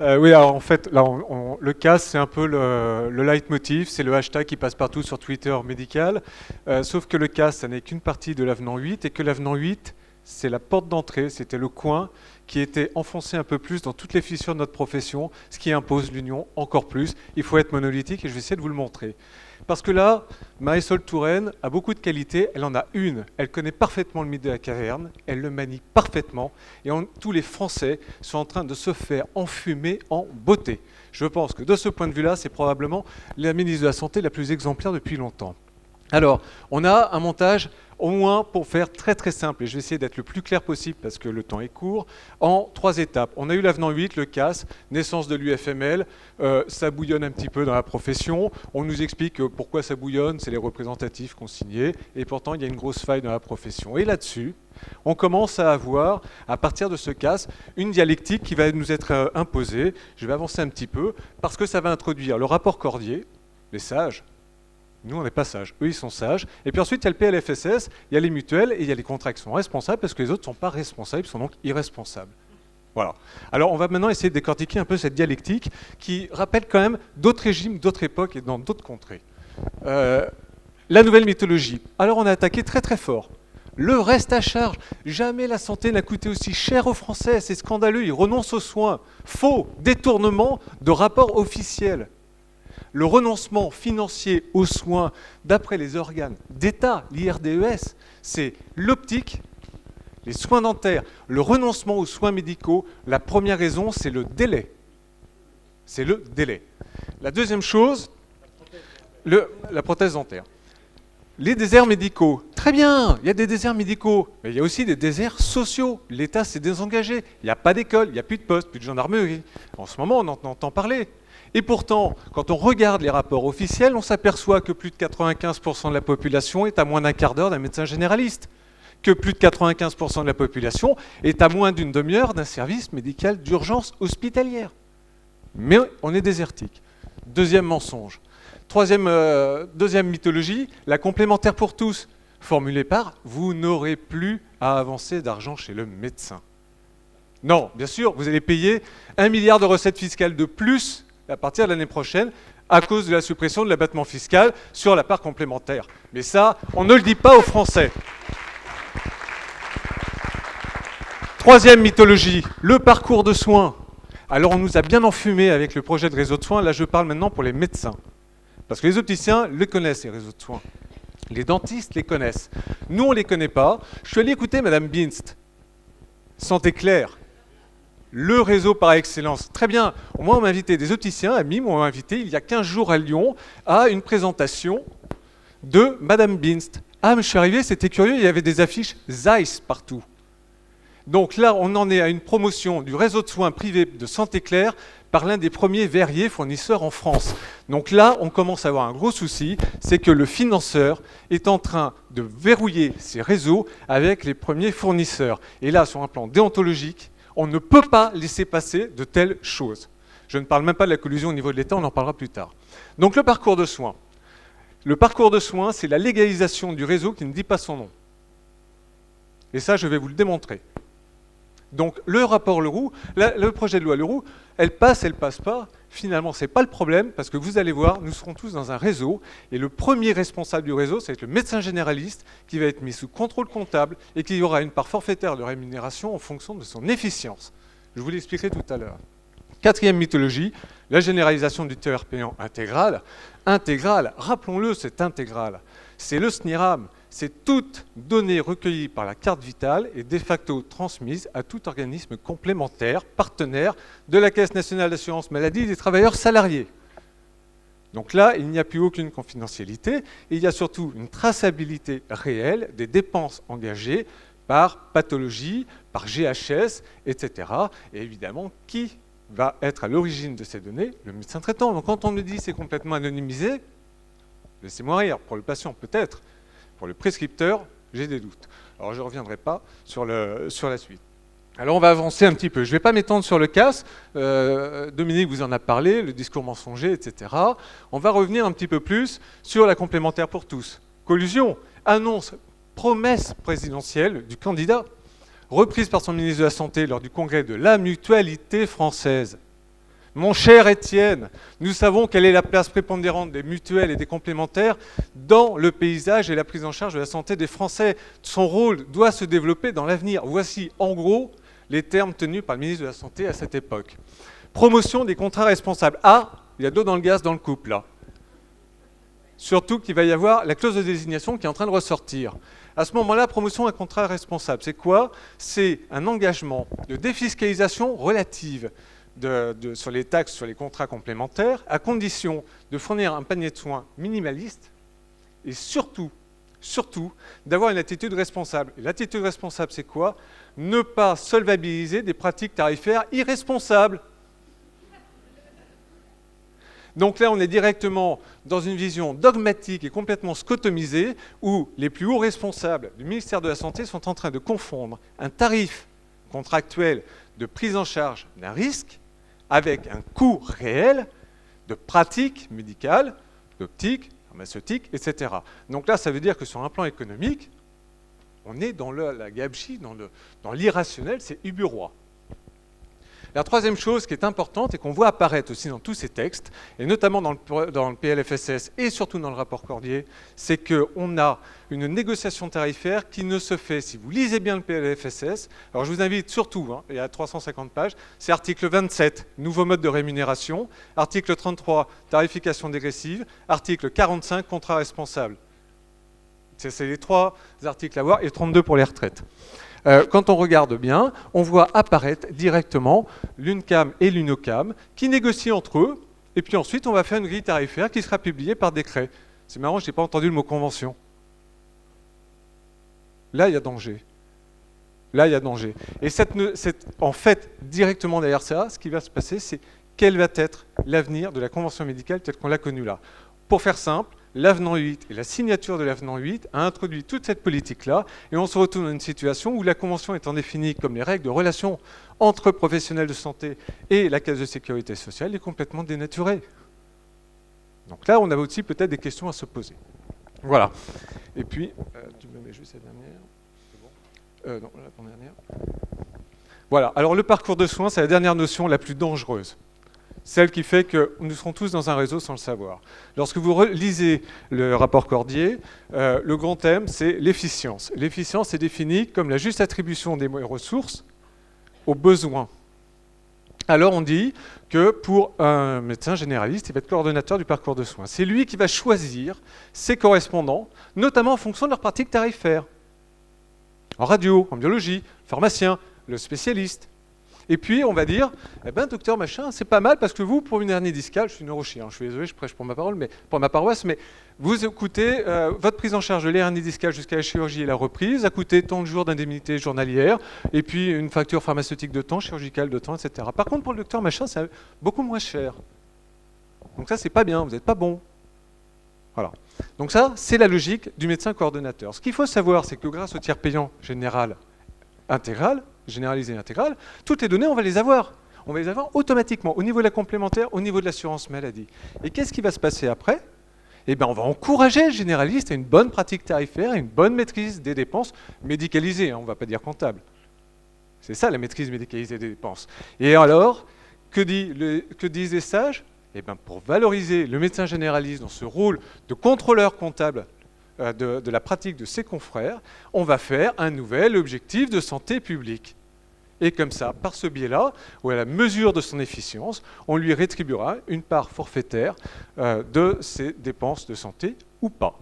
Oui, alors en fait, là, le CAS, c'est un peu le leitmotiv, c'est le hashtag qui passe partout sur Twitter médical. Sauf que le CAS, ça n'est qu'une partie de l'avenant 8 et que l'avenant 8, c'est la porte d'entrée, c'était le coin qui était enfoncé un peu plus dans toutes les fissures de notre profession, ce qui impose l'union encore plus. Il faut être monolithique et je vais essayer de vous le montrer. Parce que là, Marisol Touraine a beaucoup de qualités, elle en a une, elle connaît parfaitement le mythe de la caverne, elle le manie parfaitement, et tous les Français sont en train de se faire enfumer en beauté. Je pense que de ce point de vue-là, c'est probablement la ministre de la Santé la plus exemplaire depuis longtemps. Alors, on a un montage, au moins pour faire très très simple, et je vais essayer d'être le plus clair possible parce que le temps est court, en 3 étapes. On a eu l'avenant 8, le CAS, naissance de l'UFML, ça bouillonne un petit peu dans la profession, on nous explique pourquoi ça bouillonne, c'est les représentatifs qui ont signé, et pourtant il y a une grosse faille dans la profession. Et là-dessus, on commence à avoir, à partir de ce CAS, une dialectique qui va nous être imposée. Je vais avancer un petit peu, parce que ça va introduire le rapport Cordier, les sages. Nous, on n'est pas sages. Eux, ils sont sages. Et puis ensuite, il y a le PLFSS, il y a les mutuelles et il y a les contrats qui sont responsables parce que les autres ne sont pas responsables, ils sont donc irresponsables. Voilà. Alors, on va maintenant essayer de décortiquer un peu cette dialectique qui rappelle quand même d'autres régimes, d'autres époques et dans d'autres contrées. La nouvelle mythologie. Alors, on a attaqué très très fort. Le reste à charge. Jamais la santé n'a coûté aussi cher aux Français. C'est scandaleux. Ils renoncent aux soins. Faux. Détournement de rapports officiels. Le renoncement financier aux soins, d'après les organes d'État, l'IRDES, c'est l'optique, les soins dentaires, le renoncement aux soins médicaux. La première raison, c'est le délai. C'est le délai. La deuxième chose, la prothèse dentaire. Les déserts médicaux. Très bien, il y a des déserts médicaux, mais il y a aussi des déserts sociaux. L'État s'est désengagé. Il n'y a pas d'école, il n'y a plus de poste, plus de gendarmerie. En ce moment, on en entend parler. Et pourtant, quand on regarde les rapports officiels, on s'aperçoit que plus de 95% de la population est à moins d'un quart d'heure d'un médecin généraliste, que plus de 95% de la population est à moins d'une demi-heure d'un service médical d'urgence hospitalière. Mais on est désertique. Deuxième mensonge. Deuxième mythologie, la complémentaire pour tous, formulée par « vous n'aurez plus à avancer d'argent chez le médecin ». Non, bien sûr, vous allez payer 1 milliard de recettes fiscales de plus à partir de l'année prochaine, à cause de la suppression de l'abattement fiscal sur la part complémentaire. Mais ça, on ne le dit pas aux Français. Troisième mythologie, le parcours de soins. Alors on nous a bien enfumé avec le projet de réseau de soins, là je parle maintenant pour les médecins. Parce que les opticiens les connaissent, les réseaux de soins. Les dentistes les connaissent. Nous, on ne les connaît pas. Je suis allé écouter Madame Binst, Santé Claire. Le réseau par excellence. Très bien. Moi, on m'a invité, des opticiens, amis, m'ont invité il y a 15 jours à Lyon à une présentation de Madame Binst. Ah, mais je suis arrivé, c'était curieux, il y avait des affiches Zeiss partout. Donc là, on en est à une promotion du réseau de soins privé de Santé Claire par l'un des premiers verriers fournisseurs en France. Donc là, on commence à avoir un gros souci, c'est que le financeur est en train de verrouiller ses réseaux avec les premiers fournisseurs. Et là, sur un plan déontologique, on ne peut pas laisser passer de telles choses. Je ne parle même pas de la collusion au niveau de l'État, on en parlera plus tard. Donc le parcours de soins. Le parcours de soins, c'est la légalisation du réseau qui ne dit pas son nom. Et ça, je vais vous le démontrer. Donc le rapport Leroux, le projet de loi Leroux, elle passe pas. Finalement, ce n'est pas le problème, parce que vous allez voir, nous serons tous dans un réseau, et le premier responsable du réseau, c'est le médecin généraliste, qui va être mis sous contrôle comptable, et qui aura une part forfaitaire de rémunération en fonction de son efficience. Je vous l'expliquerai tout à l'heure. Quatrième mythologie, la généralisation du TER payant intégral. Intégral, rappelons-le, c'est intégral. C'est le SNIRAM. C'est toute donnée recueillie par la carte vitale et de facto transmise à tout organisme complémentaire, partenaire de la Caisse nationale d'assurance maladie des travailleurs salariés. Donc là, il n'y a plus aucune confidentialité et il y a surtout une traçabilité réelle des dépenses engagées par pathologie, par GHS, etc. Et évidemment, qui va être à l'origine de ces données? Le médecin traitant. Donc quand on me dit que c'est complètement anonymisé, laissez-moi rire, pour le patient peut-être. Pour le prescripteur, j'ai des doutes. Alors je ne reviendrai pas sur la suite. Alors on va avancer un petit peu. Je ne vais pas m'étendre sur le CAS. Dominique vous en a parlé, le discours mensonger, etc. On va revenir un petit peu plus sur la complémentaire pour tous. Collusion, annonce, promesse présidentielle du candidat, reprise par son ministre de la Santé lors du congrès de la Mutualité française. Mon cher Étienne, nous savons quelle est la place prépondérante des mutuelles et des complémentaires dans le paysage et la prise en charge de la santé des Français. Son rôle doit se développer dans l'avenir. Voici, en gros, les termes tenus par le ministre de la Santé à cette époque. Promotion des contrats responsables. Ah, il y a de l'eau dans le gaz dans le couple, là. Surtout qu'il va y avoir la clause de désignation qui est en train de ressortir. À ce moment-là, promotion d'un contrat responsable, c'est quoi? C'est un engagement de défiscalisation relative sur les taxes sur les contrats complémentaires, à condition de fournir un panier de soins minimaliste et surtout, d'avoir une attitude responsable. Et l'attitude responsable, c'est quoi? Ne pas solvabiliser des pratiques tarifaires irresponsables. Donc là, on est directement dans une vision dogmatique et complètement scotomisée où les plus hauts responsables du ministère de la Santé sont en train de confondre un tarif contractuel de prise en charge d'un risque avec un coût réel de pratiques médicales, d'optique, pharmaceutique, etc. Donc là, ça veut dire que sur un plan économique, on est dans la gabegie, dans l'irrationnel, c'est uburois. La troisième chose qui est importante et qu'on voit apparaître aussi dans tous ces textes, et notamment dans le PLFSS et surtout dans le rapport Cordier, c'est qu'on a une négociation tarifaire qui ne se fait, si vous lisez bien le PLFSS, alors je vous invite surtout, il y a 350 pages, c'est article 27, nouveau mode de rémunération, article 33, tarification dégressive, article 45, contrat responsable. C'est les trois articles à voir, et 32 pour les retraites. Quand on regarde bien, on voit apparaître directement l'UNCAM et l'UNOCAM qui négocient entre eux, et puis ensuite on va faire une grille tarifaire qui sera publiée par décret. C'est marrant, je n'ai pas entendu le mot convention. Là, il y a danger. Là, il y a danger. Et en fait, directement derrière ça, ce qui va se passer, c'est quel va être l'avenir de la convention médicale telle qu'on l'a connue là. Pour faire simple, l'avenant 8 et la signature de l'avenant 8 a introduit toute cette politique-là et on se retrouve dans une situation où la convention étant définie comme les règles de relation entre professionnels de santé et la caisse de sécurité sociale est complètement dénaturée. Donc là, on avait aussi peut-être des questions à se poser. Voilà. Et puis, tu me mets juste la dernière. Non, la dernière. Voilà. Alors le parcours de soins, c'est la dernière notion la plus dangereuse. Celle qui fait que nous serons tous dans un réseau sans le savoir. Lorsque vous lisez le rapport Cordier, le grand thème, c'est l'efficience. L'efficience est définie comme la juste attribution des ressources aux besoins. Alors on dit que pour un médecin généraliste, il va être coordonnateur du parcours de soins. C'est lui qui va choisir ses correspondants, notamment en fonction de leur pratique tarifaire. En radio, en biologie, pharmacien, le spécialiste. Et puis, on va dire, eh ben, docteur machin, c'est pas mal parce que vous, pour une hernie discale, je suis neurochirurgien, je suis désolé, je prêche pour ma paroisse, mais vous écoutez, votre prise en charge de l'hernie discale jusqu'à la chirurgie et la reprise a coûté tant de jours d'indemnité journalière, et puis une facture pharmaceutique de temps, chirurgicale de temps, etc. Par contre, pour le docteur machin, c'est beaucoup moins cher. Donc ça, c'est pas bien, vous n'êtes pas bon. Voilà. Donc ça, c'est la logique du médecin coordonnateur. Ce qu'il faut savoir, c'est que grâce au tiers payant général intégral, généralisé et intégral, toutes les données, on va les avoir. On va les avoir automatiquement, au niveau de la complémentaire, au niveau de l'assurance maladie. Et qu'est-ce qui va se passer après? Eh bien, on va encourager le généraliste à une bonne pratique tarifaire, à une bonne maîtrise des dépenses médicalisées, on ne va pas dire comptable. C'est ça, la maîtrise médicalisée des dépenses. Et alors, que disent les sages? Eh bien, pour valoriser le médecin généraliste dans ce rôle de contrôleur comptable de la pratique de ses confrères, on va faire un nouvel objectif de santé publique. Et comme ça, par ce biais-là, ou à la mesure de son efficience, on lui rétribuera une part forfaitaire de ses dépenses de santé ou pas.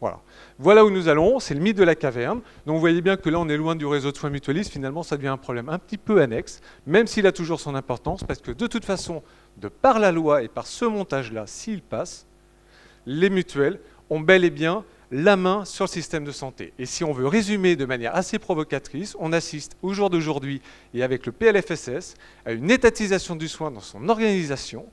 Voilà. Voilà où nous allons, c'est le mythe de la caverne. Donc vous voyez bien que là, on est loin du réseau de soins mutualistes. Finalement, ça devient un problème un petit peu annexe, même s'il a toujours son importance, parce que de toute façon, de par la loi et par ce montage-là, s'il passe, les mutuelles ont bel et bien la main sur le système de santé. Et si on veut résumer de manière assez provocatrice, on assiste au jour d'aujourd'hui et avec le PLFSS à une étatisation du soin dans son organisation,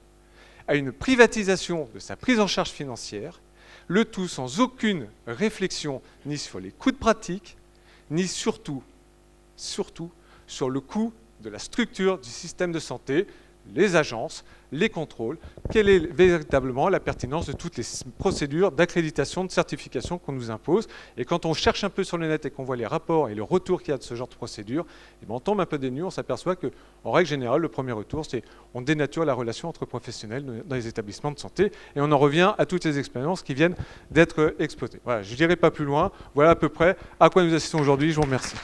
à une privatisation de sa prise en charge financière, le tout sans aucune réflexion ni sur les coûts de pratique, ni surtout sur le coût de la structure du système de santé, les agences, les contrôles, quelle est véritablement la pertinence de toutes les procédures d'accréditation, de certification qu'on nous impose. Et quand on cherche un peu sur le net et qu'on voit les rapports et le retour qu'il y a de ce genre de procédure, eh bien on tombe un peu des nues, on s'aperçoit qu'en règle générale, le premier retour, c'est on dénature la relation entre professionnels dans les établissements de santé, et on en revient à toutes les expériences qui viennent d'être exploitées. Voilà, je ne dirai pas plus loin, voilà à peu près à quoi nous assistons aujourd'hui, je vous remercie.